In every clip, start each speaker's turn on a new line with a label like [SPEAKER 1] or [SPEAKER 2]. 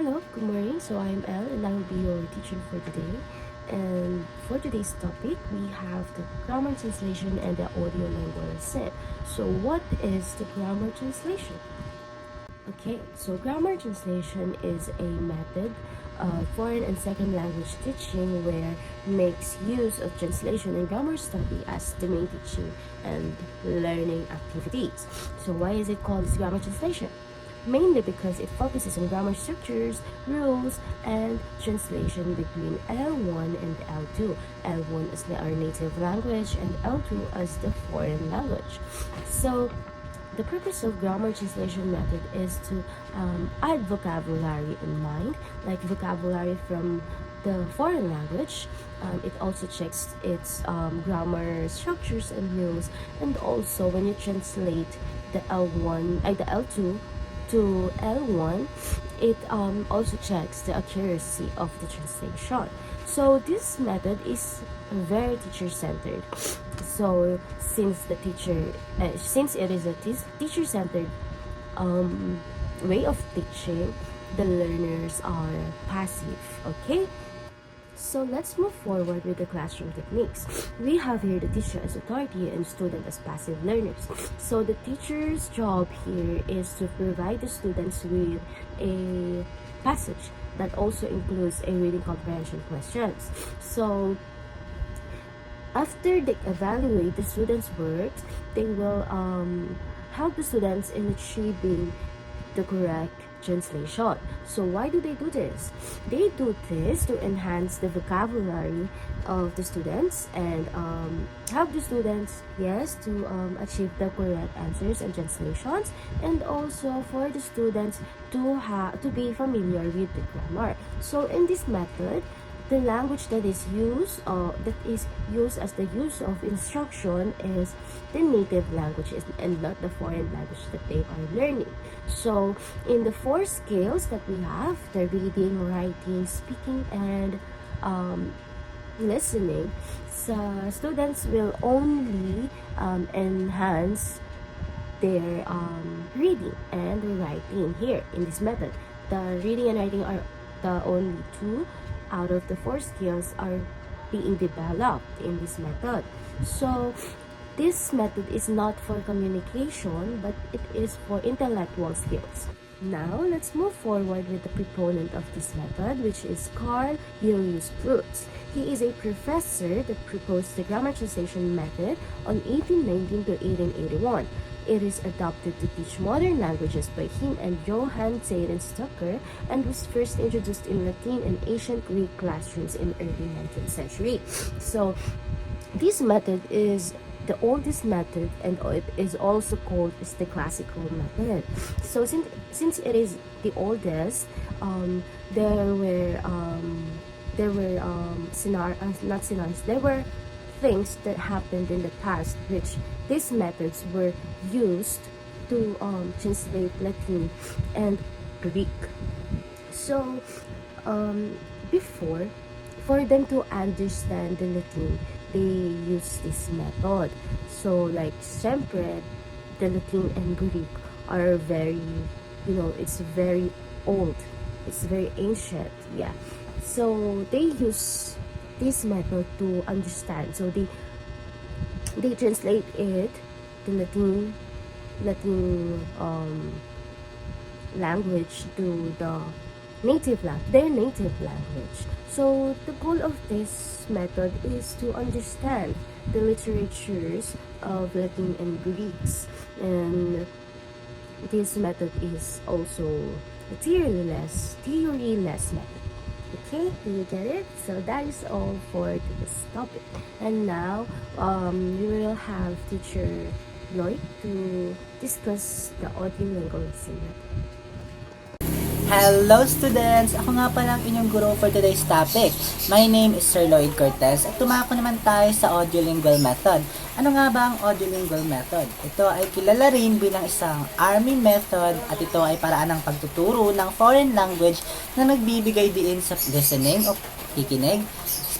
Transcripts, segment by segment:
[SPEAKER 1] Hello, good morning. So I'm Elle and I will be your teacher for today. And for today's topic, we have the grammar translation and the audio lingual set. So what is the grammar translation? Okay, so grammar translation is a method of foreign and second language teaching where makes use of translation and grammar study as the main teaching and learning activities. So why is it called grammar translation? Mainly because it focuses on grammar structures, rules, and translation between L1 and L2. L1 as our native language and L2 as the foreign language. So the purpose of grammar translation method is to add vocabulary in mind, like vocabulary from the foreign language. It also checks its grammar structures and rules, and also when you translate the the L2 to L1, it also checks the accuracy of the translation. So this method is very teacher-centered. So since it is a teacher-centered way of teaching, the learners are passive. Okay. So let's move forward with the classroom techniques. We have here the teacher as authority and student as passive learners. So the teacher's job here is to provide the students with a passage that also includes a reading comprehension questions. So after they evaluate the students' work, they will help the students in achieving the correct translation. So why do they do this? They do this to enhance the vocabulary of the students and help the students, yes, to achieve the correct answers and translations, and also for the students to be familiar with the grammar. So in this method, the language that is used as the use of instruction is the native language and not the foreign language that they are learning. So in the four scales that we have, the reading, writing, speaking, and listening, so students will only enhance their reading and writing here in this method. The reading and writing are the only two out of the four skills are being developed in this method. So this method is not for communication, but it is for intellectual skills. Now, let's move forward with the proponent of this method, which is Carl Julius Prutz. He is a professor that proposed the grammar translation method on 1819 to 1881. It is adopted to teach modern languages by him and Johann Seiden Stucker, and was first introduced in Latin and ancient Greek classrooms in early 19th century. So this method is the oldest method, and it is also called as the classical method. So since it is the oldest, there were not scenarios, there were things that happened in the past which these methods were used to translate Latin and Greek. So before, for them to understand the Latin, they use this method. So like siyempre, the Latin and Greek are very, it's very old, it's very ancient, yeah. So they use this method to understand. So they translate it, the Latin language to their native language. So the goal of this method is to understand the literatures of Latin and Greeks, and this method is also a theory-less method. Okay, do you get it? So that is all for this topic. And now, we will have teacher Lloyd to discuss the audio lingual lesson.
[SPEAKER 2] Hello students! Ako nga pala ang inyong guro for today's topic. My name is Sir Lloyd Cortez at tumako naman tayo sa audiolingual method. Ano nga ba ang audiolingual method? Ito ay kilala rin bilang isang army method at ito ay paraan ng pagtuturo ng foreign language na nagbibigay diin sa listening o kikinig,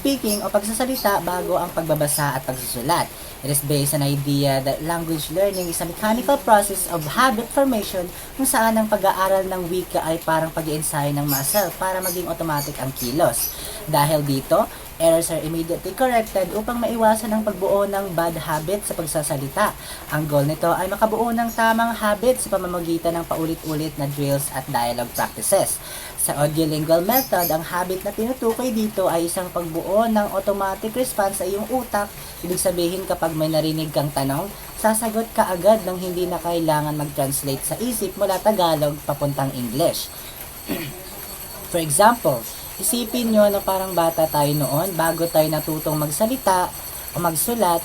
[SPEAKER 2] speaking o pagsasalita bago ang pagbabasa at pagsusulat. It is based on idea that language learning is a mechanical process of habit formation kung saan ang pag-aaral ng wika ay parang pag-iensayo ng muscle para maging automatic ang kilos. Dahil dito, errors are immediately corrected upang maiwasan ang pagbuo ng bad habit sa pagsasalita. Ang goal nito ay makabuo ng tamang habit sa pamamagitan ng paulit-ulit na drills at dialogue practices. Sa audiolingual method, ang habit na tinutukoy dito ay isang pagbuo ng automatic response sa iyong utak. Ibig sabihin kapag may narinig kang tanong, sasagot ka agad nang hindi na kailangan mag-translate sa isip mula Tagalog papuntang English. For example, isipin nyo na parang bata tayo noon bago tayo natutong magsalita o magsulat,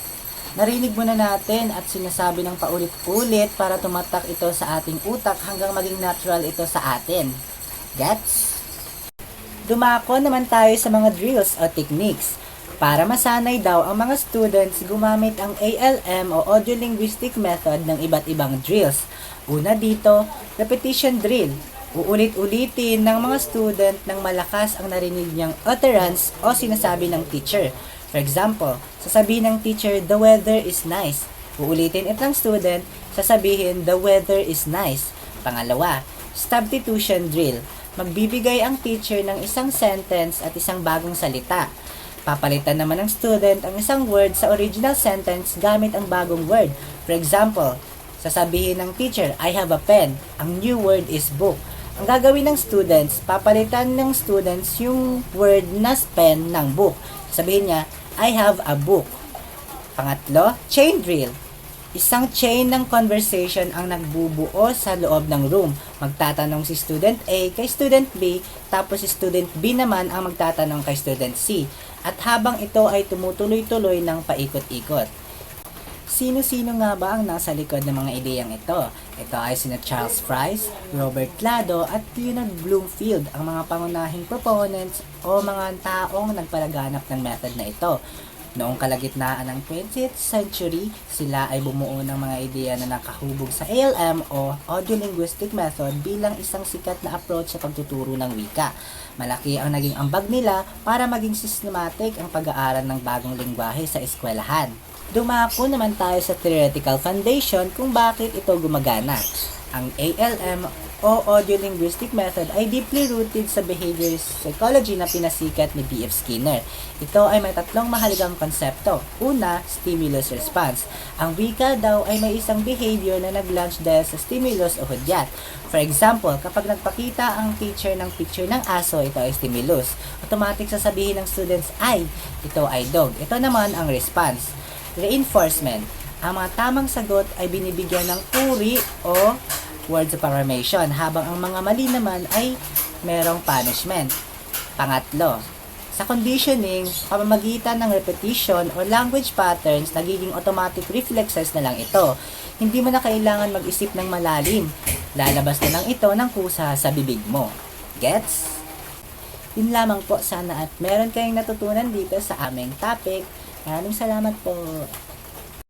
[SPEAKER 2] narinig muna natin at sinasabi ng paulit-ulit para tumatak ito sa ating utak hanggang maging natural ito sa atin. Gets? Dumako naman tayo sa mga drills o techniques. Para masanay daw ang mga students gumamit ang ALM o Audio Linguistic Method ng iba't ibang drills. Una dito, repetition drill. Uulit-ulitin ng mga student ng malakas ang narinig niyang utterance o sinasabi ng teacher. For example, sasabihin ng teacher, the weather is nice. Uulitin ito ng student, sasabihin, the weather is nice. Pangalawa, substitution drill. Magbibigay ang teacher ng isang sentence at isang bagong salita. Papalitan naman ng student ang isang word sa original sentence gamit ang bagong word. For example, sasabihin ng teacher, I have a pen. Ang new word is book. Ang gagawin ng students, papalitan ng students yung word na pen ng book. Sabihin niya, I have a book. Pangatlo, chain drill. Isang chain ng conversation ang nagbubuo sa loob ng room. Magtatanong si student A kay student B, tapos si student B naman ang magtatanong kay student C. At habang ito ay tumutuloy-tuloy ng paikot-ikot. Sino-sino nga ba ang nasa likod ng mga ideyang ito? Ito ay sina Charles Price, Robert Lado at Leonard Bloomfield, ang mga pangunahing proponents o mga taong nagpalaganap ng method na ito. Noong kalagitnaan ng 20th century, sila ay bumuo ng mga ideya na nakahubog sa ALM o Audio Linguistic Method bilang isang sikat na approach sa pagtuturo ng wika. Malaki ang naging ambag nila para maging systematic ang pag-aaral ng bagong lingwahe sa eskwelahan. Dumako naman tayo sa theoretical foundation kung bakit ito gumagana. Ang ALM o Audio Linguistic Method ay deeply rooted sa behavior psychology na pinasikat ni B.F. Skinner. Ito ay may tatlong mahalagang konsepto. Una, stimulus response. Ang wika daw ay may isang behavior na nag-launch dahil sa stimulus o hudyat. For example, kapag nagpakita ang teacher ng picture ng aso, ito ay stimulus. Automatic sasabihin ng students ay, ito ay dog. Ito naman ang response. Reinforcement. Ang mga tamang sagot ay binibigyan ng uri o words of affirmation, habang ang mga mali naman ay merong punishment. Pangatlo, sa conditioning, pamamagitan ng repetition o language patterns, nagiging automatic reflexes na lang ito. Hindi mo na kailangan mag-isip ng malalim. Lalabas na lang ito ng kusa sa bibig mo. Gets? Yun lamang po, sana at meron kayong natutunan dito sa aming topic. Maraming salamat po.